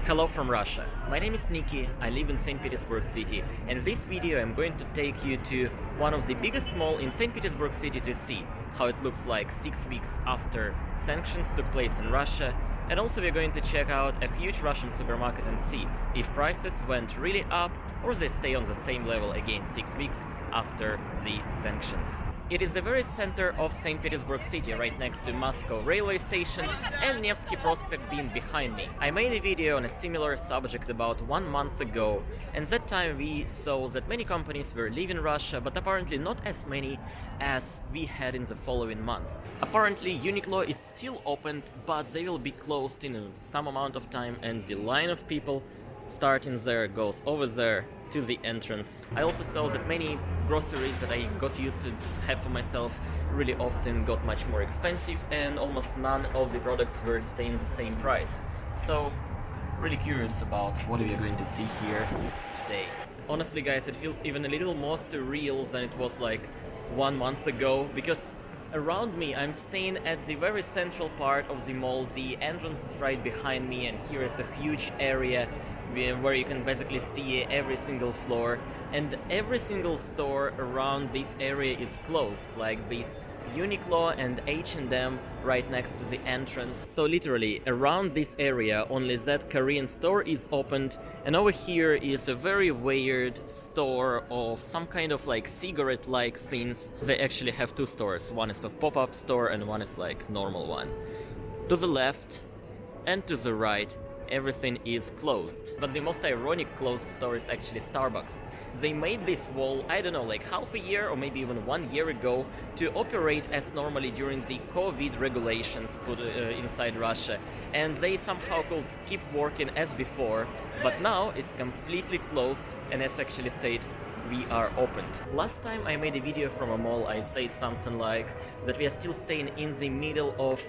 Hello from Russia. My name is Niki, I live in St. Petersburg city, and in this video I'm going to take you to one of the biggest malls in St. Petersburg city to see how it looks like 6 weeks after sanctions took place in Russia, and also we're going to check out a huge Russian supermarket and see if prices went really up or they stay on the same level again 6 weeks after the sanctions. It is the very center of St. Petersburg city, right next to Moscow railway station and Nevsky Prospect being behind me. I made a video on a similar subject about 1 month ago, and that time we saw that many companies were leaving Russia, but apparently not as many as we had in the following month. Apparently Uniqlo is still opened, but they will be closed in some amount of time, and the line of people starting there goes over there to the entrance. I also saw that many groceries that I got used to have for myself really often got much more expensive, and almost none of the products were staying the same price. So really curious about what we are going to see here today. Honestly guys, it feels even a little more surreal than it was like 1 month ago, because around me I'm staying at the very central part of the mall. The entrance is right behind me, and here is a huge area where you can basically see every single floor, and every single store around this area is closed, like this Uniqlo and H&M right next to the entrance. So literally around this area only that Korean store is opened, and over here is a very weird store of some kind of like cigarette-like things. They actually have two stores, one is a pop-up store and one is like normal one. To the left and to the right everything is closed. But the most ironic closed store is actually Starbucks. They made this wall, I don't know, like half a year or maybe even 1 year ago to operate as normally during the COVID regulations put inside Russia, and they somehow could keep working as before, but now it's completely closed, and it's actually said we are opened. Last time I made a video from a mall, I said something like that we are still staying in the middle of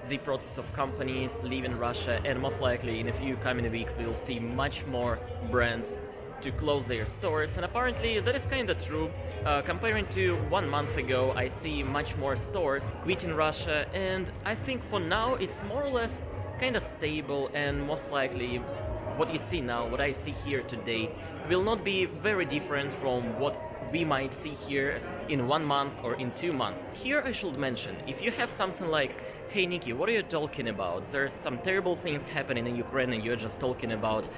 the process of companies leaving Russia, and most likely in a few coming weeks we'll see much more brands to close their stores, and apparently that is kinda true. Comparing to 1 month ago, I see much more stores quitting Russia, and I think for now it's more or less kinda stable, and most likely what you see now, what I see here today, will not be very different from what we might see here in 1 month or in 2 months. Here I should mention, if you have something like, hey Niki, what are you talking about? There's some terrible things happening in Ukraine and you're just talking about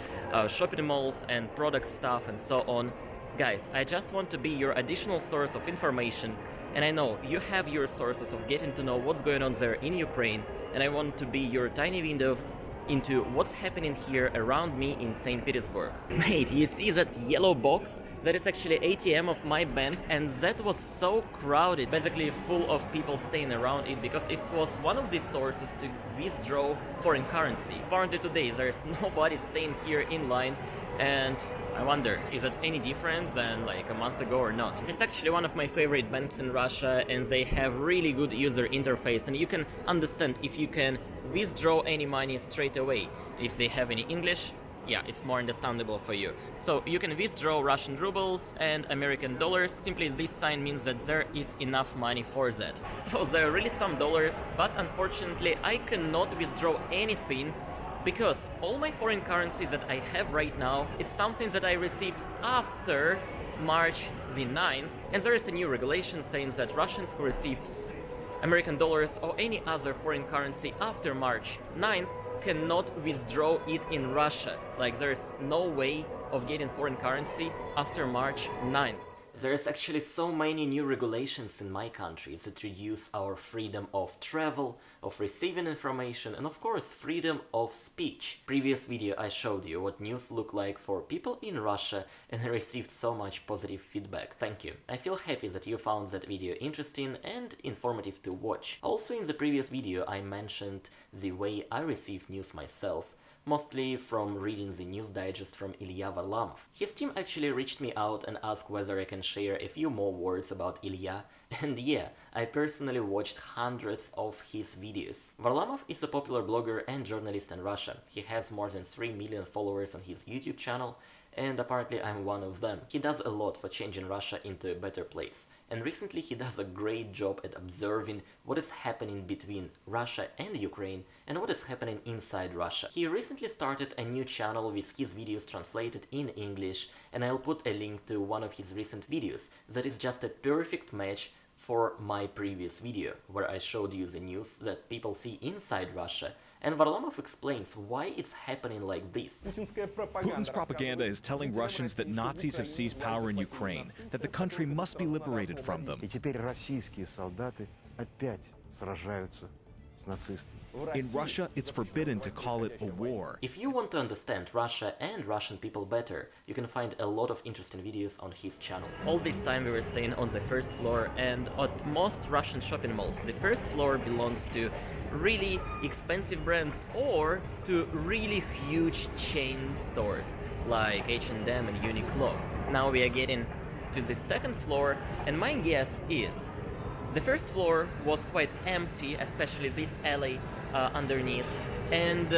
shopping malls and product stuff and so on. Guys, I just want to be your additional source of information, and I know you have your sources of getting to know what's going on there in Ukraine, and I want to be your tiny window into what's happening here around me in St. Petersburg. Mate, you see that yellow box? That is actually ATM of my bank, and that was so crowded, basically full of people staying around it, because it was one of the sources to withdraw foreign currency. Apparently today there's nobody staying here in line, and I wonder, is that any different than like a month ago or not? It's actually one of my favorite banks in Russia, and they have really good user interface, and you can understand if you can withdraw any money straight away. If they have any English, yeah, it's more understandable for you. So you can withdraw Russian rubles and American dollars. Simply this sign means that there is enough money for that. So there are really some dollars, but unfortunately I cannot withdraw anything, because all my foreign currency that I have right now, it's something that I received after March the 9th, and there is a new regulation saying that Russians who received American dollars or any other foreign currency after March 9th cannot withdraw it in Russia. Like, there is no way of getting foreign currency after March 9th. There's actually so many new regulations in my country that reduce our freedom of travel, of receiving information, and of course freedom of speech. Previous video I showed you what news look like for people in Russia, and I received so much positive feedback. Thank you. I feel happy that you found that video interesting and informative to watch. Also in the previous video I mentioned the way I receive news myself, mostly from reading the news digest from Ilya Varlamov. His team actually reached me out and asked whether I can share a few more words about Ilya And yeah, I personally watched hundreds of his videos. Varlamov is a popular blogger and journalist in Russia. He has more than 3 million followers on his YouTube channel, and apparently I'm one of them. He does a lot for changing Russia into a better place, and recently he does a great job at observing what is happening between Russia and Ukraine and what is happening inside Russia. He recently started a new channel with his videos translated in English, and I'll put a link to one of his recent videos that is just a perfect match for my previous video, where I showed you the news that people see inside Russia, and Varlamov explains why it's happening like this. Putin's propaganda is telling Russians that Nazis have seized power in Ukraine, that the country must be liberated from them. И теперь российские солдаты опять сражаются с нацистами. In Russia, it's forbidden to call it a war. If you want to understand Russia and Russian people better, you can find a lot of interesting videos on his channel. All this time we were staying on the first floor, and at most Russian shopping malls, the first floor belongs to really expensive brands or to really huge chain stores like H&M and Uniqlo. Now we are getting to the second floor, and my guess is the first floor was quite empty, especially this alley underneath, and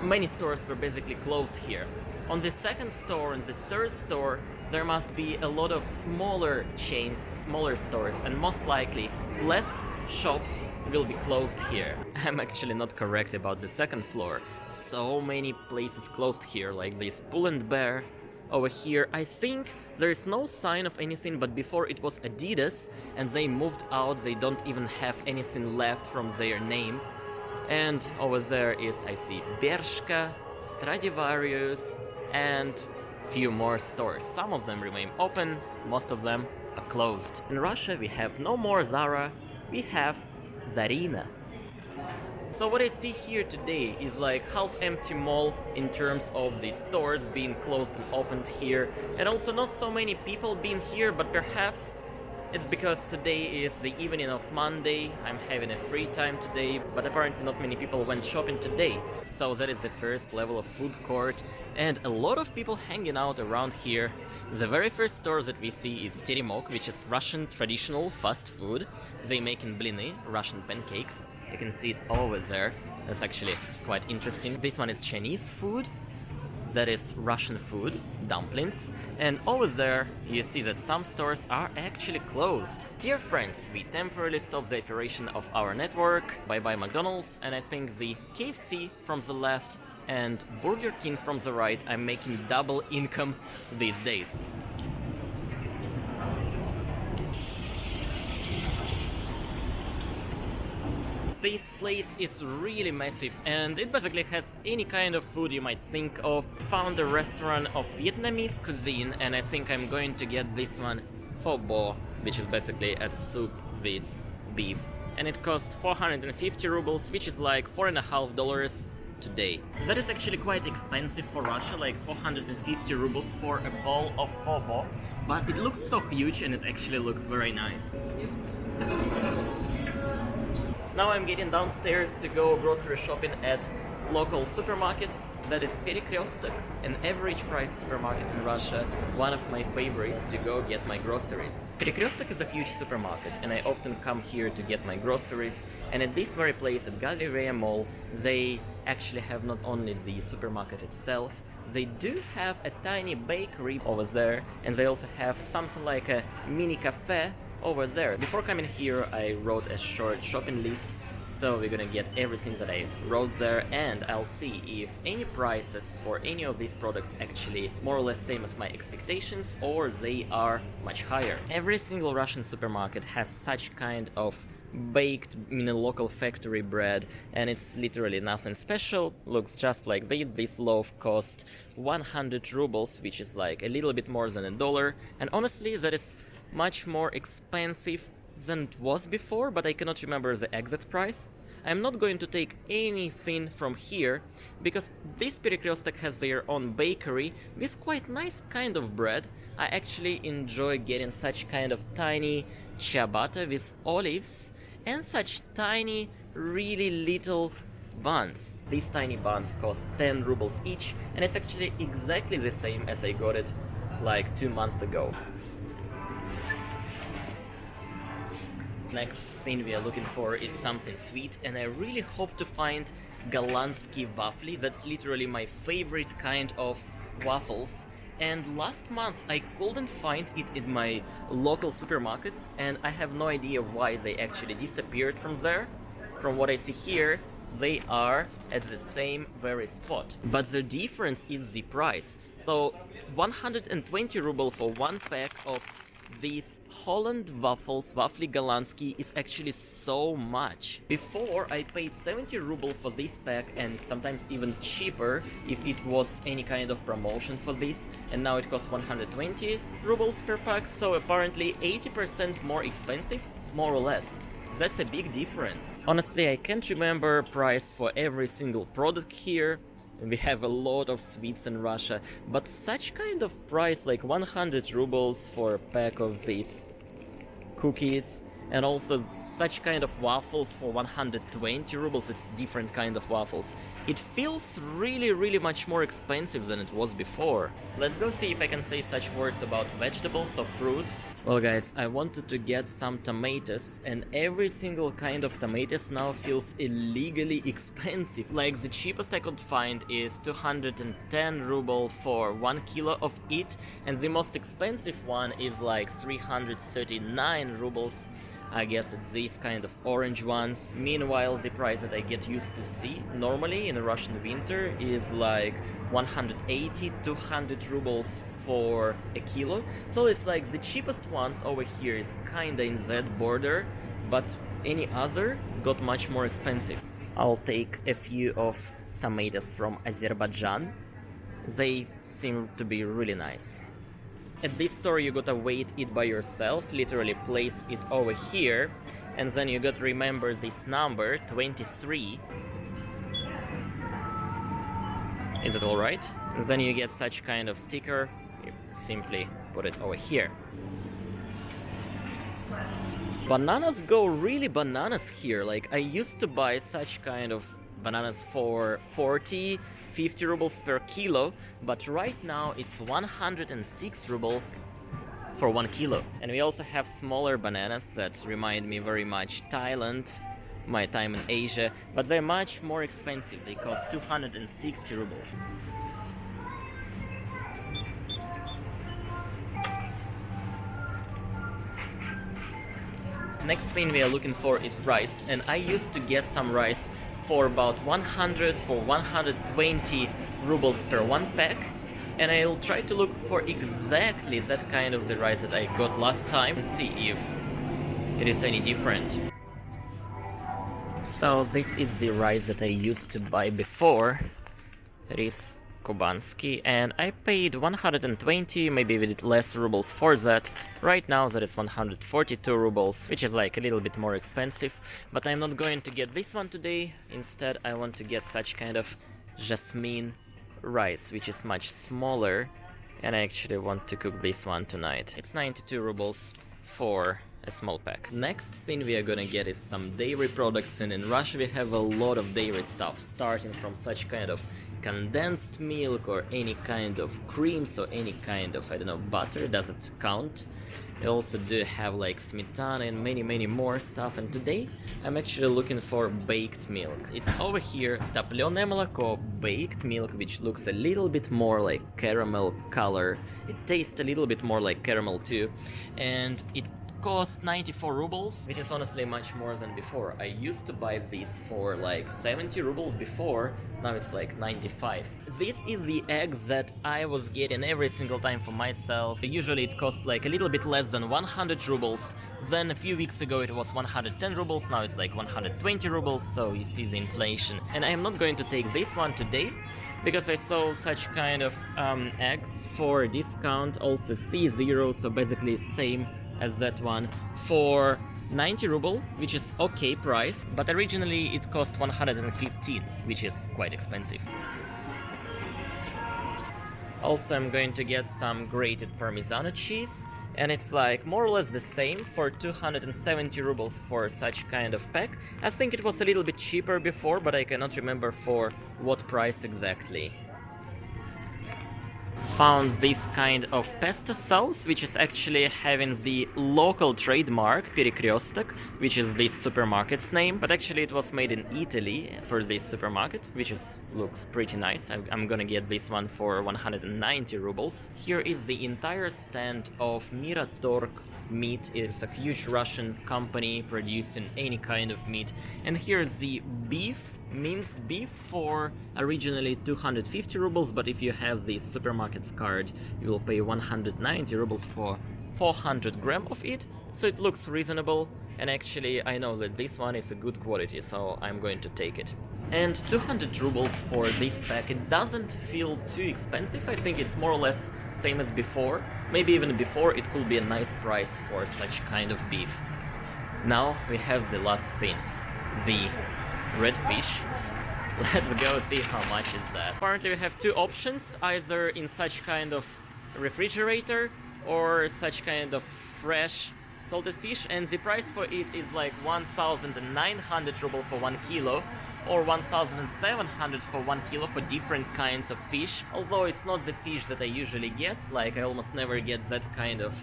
many stores were basically closed here. On the second store and the third store, there must be a lot of smaller chains, smaller stores, and most likely less shops will be closed here. I'm actually not correct about the second floor. So many places closed here, like this Pull and Bear. Over here, I think there is no sign of anything, but before it was Adidas, and they moved out, they don't even have anything left from their name. And over there is, I see, Bershka, Stradivarius, and few more stores. Some of them remain open, most of them are closed. In Russia we have no more Zara, we have Zarina. So what I see here today is like half-empty mall in terms of the stores being closed and opened here, and also not so many people being here, but perhaps it's because today is the evening of Monday, I'm having a free time today, but apparently not many people went shopping today. So that is the first level of food court, and a lot of people hanging out around here. The very first store that we see is Teremok, which is Russian traditional fast food. They make in bliny, Russian pancakes. You can see it over there. That's actually quite interesting. This one is Chinese food. That is Russian food, dumplings. And over there, you see that some stores are actually closed. Dear friends, we temporarily stopped the operation of our network. Bye-bye McDonald's, and I think the KFC from the left and Burger King from the right. I'm making double income these days. This place is really massive, and it basically has any kind of food you might think of. Found a restaurant of Vietnamese cuisine, and I think I'm going to get this one, pho bo, which is basically a soup with beef. And it cost 450 rubles, which is like $4.50 today. That is actually quite expensive for Russia, like 450 rubles for a bowl of pho bo, but it looks so huge and it actually looks very nice. Now I'm getting downstairs to go grocery shopping at local supermarket. That is Petersburg, an average price supermarket in Russia, one of my favorites to go get my groceries. Petersburg is a huge supermarket, and I often come here to get my groceries. And at this very place, at Galleria Mall, they actually have not only the supermarket itself, they do have a tiny bakery over there, and they also have something like a mini cafe over there. Before coming here, I wrote a short shopping list, so we're gonna get everything that I wrote there, and I'll see if any prices for any of these products actually more or less same as my expectations, or they are much higher. Every single Russian supermarket has such kind of baked in a local factory bread, and it's literally nothing special. Looks just like this. This loaf cost 100 rubles, which is like a little bit more than $1, and honestly that is much more expensive than it was before, but I cannot remember the exact price. I'm not going to take anything from here, because this Perekrostok has their own bakery with quite nice kind of bread. I actually enjoy getting such kind of tiny ciabatta with olives and such tiny, really little buns. These tiny buns cost 10 rubles each, and it's actually exactly the same as I got it like 2 months ago. Next thing we are looking for is something sweet, and I really hope to find Galansky waffle. That's literally my favorite kind of waffles. And last month I couldn't find it in my local supermarkets, and I have no idea why they actually disappeared from there. From what I see here, they are at the same very spot. But the difference is the price. So 120 ruble for one pack of these Holland waffles, Waffle Galansky, is actually so much. Before I paid 70 ruble for this pack, and sometimes even cheaper if it was any kind of promotion for this, and now it costs 120 rubles per pack, so apparently 80% more expensive, more or less. That's a big difference. Honestly, I can't remember price for every single product here. We have a lot of sweets in Russia, but such kind of price, like 100 rubles for a pack of these cookies, and also such kind of waffles for 120 rubles, it's different kind of waffles. It feels really much more expensive than it was before. Let's go see if I can say such words about vegetables or fruits. Well guys, I wanted to get some tomatoes, and every single kind of tomatoes now feels illegally expensive. Like the cheapest I could find is 210 ruble for 1 kilo of it, and the most expensive one is like 339 rubles. I guess it's these kind of orange ones. Meanwhile, the price that I get used to see normally in a Russian winter is like 180-200 rubles for a kilo. So it's like the cheapest ones over here is kinda in that border, but any other got much more expensive. I'll take a few of tomatoes from Azerbaijan. They seem to be really nice. At this store you gotta weight it by yourself, literally place it over here, and then you gotta remember this number, 23. Is it alright? Then you get such kind of sticker, you simply put it over here. Bananas go really bananas here, like I used to buy such kind of bananas for 40-50 rubles per kilo, but right now it's 106 ruble for 1 kilo. And we also have smaller bananas that remind me very much Thailand, my time in Asia, but they're much more expensive. They cost 260 ruble. Next thing we are looking for is rice, and I used to get some rice for about 120 rubles per one pack, and I'll try to look for exactly that kind of the rice that I got last time and see if it is any different. So this is the rice that I used to buy before. It is Kubansky, and I paid 120, maybe a bit less rubles for that. Right now that is 142 rubles, which is like a little bit more expensive, but I'm not going to get this one today. Instead I want to get such kind of jasmine rice, which is much smaller, and I actually want to cook this one tonight. It's 92 rubles for a small pack. Next thing we are gonna get is some dairy products, and in Russia we have a lot of dairy stuff, starting from such kind of condensed milk or any kind of creams or any kind of, I don't know, butter, doesn't count. We also do have like smetana and many more stuff, and today I'm actually looking for baked milk. It's over here, toplёное молоко, baked milk, which looks a little bit more like caramel color. It tastes a little bit more like caramel too, and it cost 94 rubles, which is honestly much more than before. I used to buy this for like 70 rubles before, now it's like 95. This is the eggs that I was getting every single time for myself. Usually it costs like a little bit less than 100 rubles. Then a few weeks ago it was 110 rubles, now it's like 120 rubles, so you see the inflation. And I am not going to take this one today, because I saw such kind of eggs for discount, also C0, so basically same as that one, for 90 ruble, which is okay price, but originally it cost 115, which is quite expensive. Also I'm going to get some grated Parmesan cheese, and it's like more or less the same for 270 rubles for such kind of pack. I think it was a little bit cheaper before, but I cannot remember for what price exactly. found this kind of pesto sauce, which is actually having the local trademark Перекресток, which is this supermarket's name, but actually it was made in Italy for this supermarket, which looks pretty nice. I'm gonna get this one for 190 rubles. Here is the entire stand of Miratorg meat. It's a huge Russian company producing any kind of meat. And here's the beef, minced beef, for originally 250 rubles, but if you have the supermarket's card, you will pay 190 rubles for 400 grams of it, so it looks reasonable. And actually I know that this one is a good quality, so I'm going to take it. And 200 rubles for this pack, it doesn't feel too expensive. I think it's more or less same as before. Maybe even before it could be a nice price for such kind of beef. Now we have the last thing, the red fish. Let's go see how much is that. Apparently we have two options, either in such kind of refrigerator or such kind of fresh salted fish, and the price for it is like 1,900 ruble for 1 kilo or 1,700 for 1 kilo for different kinds of fish. Although it's not the fish that I usually get, like I almost never get that kind of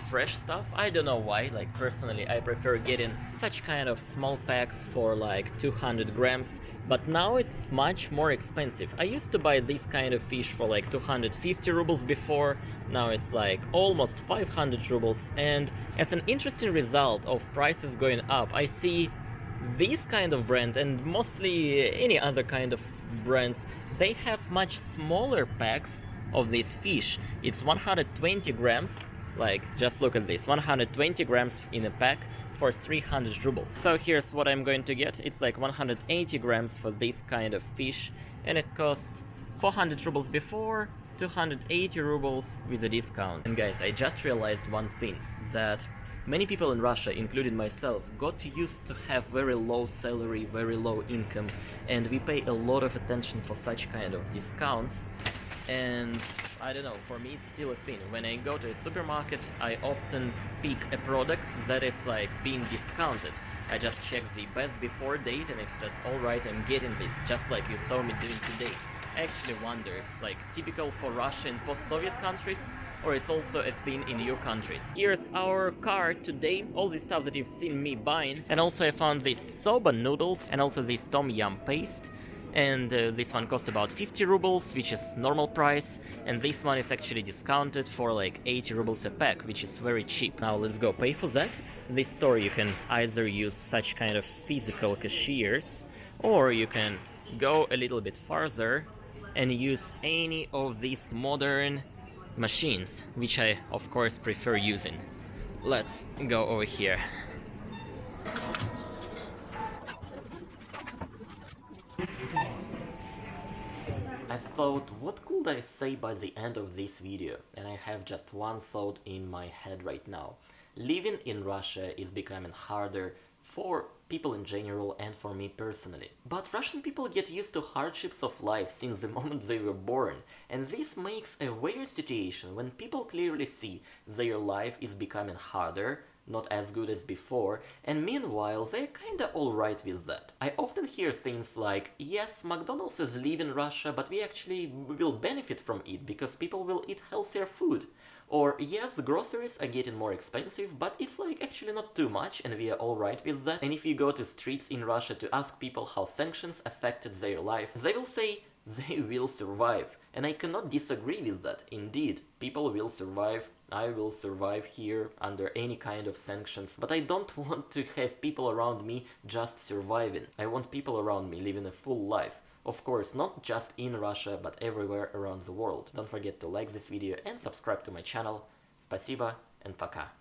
fresh stuff. I don't know why, like personally I prefer getting such kind of small packs for like 200 grams, but now it's much more expensive. I used to buy this kind of fish for like 250 rubles before, now it's like almost 500 rubles, and as an interesting result of prices going up, I see this kind of brand and mostly any other kind of brands, they have much smaller packs of this fish. It's 120 grams, like just look at this, 120 grams in a pack for 300 rubles. So here's what I'm going to get. It's like 180 grams for this kind of fish, and it cost 400 rubles before, 280 rubles with a discount. And guys, I just realized one thing, that many people in Russia, including myself, got used to have very low salary, very low income, and we pay a lot of attention for such kind of discounts. And I don't know, for me it's still a thing. When I go to a supermarket, I often pick a product that is like being discounted. I just check the best before date, and if that's alright, I'm getting this, just like you saw me doing today. I actually wonder if it's like typical for Russia and post-Soviet countries, or it's also a thing in your countries. Here's our cart today, all the stuff that you've seen me buying. And also I found these soba noodles and also this tom yum paste. And this one cost about 50 rubles, which is normal price, and this one is actually discounted for like 80 rubles a pack, which is very cheap. Now let's go pay for that. This store you can either use such kind of physical cashiers, or you can go a little bit farther and use any of these modern machines, which I of course prefer using. Let's go over here. I thought, what could I say by the end of this video? And I have just one thought in my head right now. Living in Russia is becoming harder for people in general and for me personally. But Russian people get used to hardships of life since the moment they were born, and this makes a weird situation when people clearly see their life is becoming harder, not as good as before, and meanwhile they're kinda alright with that. I often hear things like, yes, McDonald's is leaving Russia, but we actually will benefit from it because people will eat healthier food. Or, yes, groceries are getting more expensive, but it's like actually not too much and we are alright with that. And if you go to streets in Russia to ask people how sanctions affected their life, they will say they will survive. And I cannot disagree with that. Indeed, people will survive. I will survive here under any kind of sanctions. But I don't want to have people around me just surviving. I want people around me living a full life. Of course, not just in Russia, but everywhere around the world. Don't forget to like this video and subscribe to my channel. Спасибо and пока.